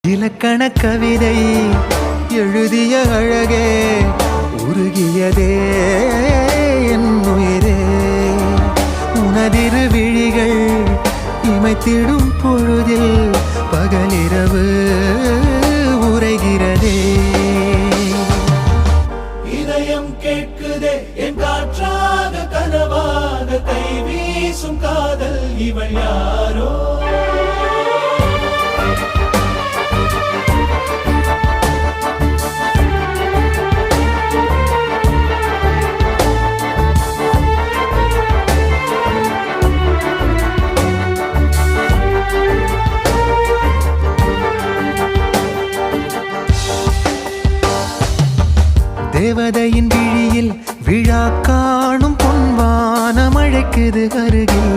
இலக்கண கவிதை எழுதிய அழகே உருகியதே என் உயிரே உனதிரு விழிகள் இமைத்திடும் பொழுதில் பகலிரவு உரைகிறதே இதயம் கேட்குதே என் காற்றாக கனவாக கை வீசும் காதல் இவள் யாரோ தேவதையின் விழியில் விழா காணும் பொன்வானம் அழைக்குது அருகில்